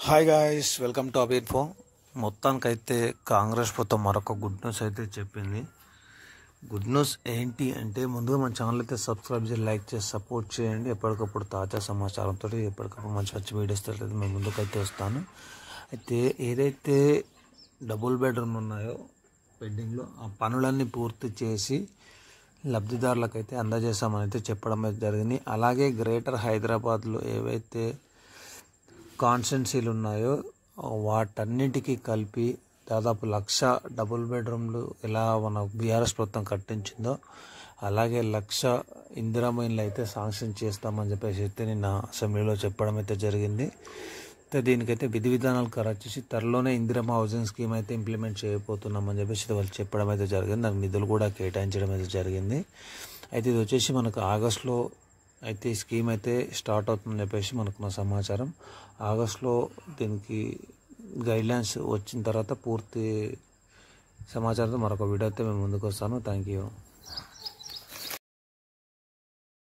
Hi guys, welcome to అబ్ info. మొత్తానికైతే కాంగ్రెస్ ప్రభుత్వం మరొక గుడ్ న్యూస్ అయితే చెప్పింది. గుడ్ న్యూస్ ఏంటి అంటే, ముందుగా మన ఛానల్ అయితే సబ్స్క్రైబ్ చేసి లైక్ చేసి సపోర్ట్ చేయండి. ఎప్పటికప్పుడు తాజా సమాచారంతో ఎప్పటికప్పుడు మంచి మంచి వీడియోస్ అయితే మేము ముందుకైతే వస్తాను. అయితే ఏదైతే డబుల్ బెడ్రూమ్ ఉన్నాయో పెండింగ్లో, ఆ పనులన్నీ పూర్తి చేసి లబ్ధిదారులకైతే అందజేస్తామని అయితే చెప్పడం అయితే జరిగింది. అలాగే గ్రేటర్ హైదరాబాద్లో ఏవైతే కాన్స్టెన్సీలు ఉన్నాయో వాటన్నిటికీ కలిపి దాదాపు 1,00,000 డబుల్ బెడ్రూమ్లు ఎలా మన బీఆర్ఎస్ ప్రభుత్వం కట్టించిందో అలాగే 1,00,000 ఇందిరమ్మ ఇండ్లు అయితే శాంక్షన్ చేస్తామని చెప్పేసి అయితే నిన్న అసెంబ్లీలో చెప్పడం అయితే జరిగింది. అయితే దీనికైతే విధి విధానాలు ఖరారు చేసి త్వరలోనే ఇందిరమ్మ హౌసింగ్ స్కీమ్ అయితే ఇంప్లిమెంట్ చేయబోతున్నామని చెప్పేసి వాళ్ళు చెప్పడం అయితే జరిగింది. దానికి నిధులు కూడా కేటాయించడం అయితే జరిగింది. అయితే ఇది వచ్చేసి మనకు ఆగస్టులో అయితే ఈ స్కీమ్ అయితే స్టార్ట్ అవుతుందని చెప్పేసి మనకున్న సమాచారం. ఆగస్టులో దీనికి గైడ్లైన్స్ వచ్చిన తర్వాత పూర్తి సమాచారంతో మరొక వీడియో అయితే మేము ముందుకు వస్తాను. Thank you.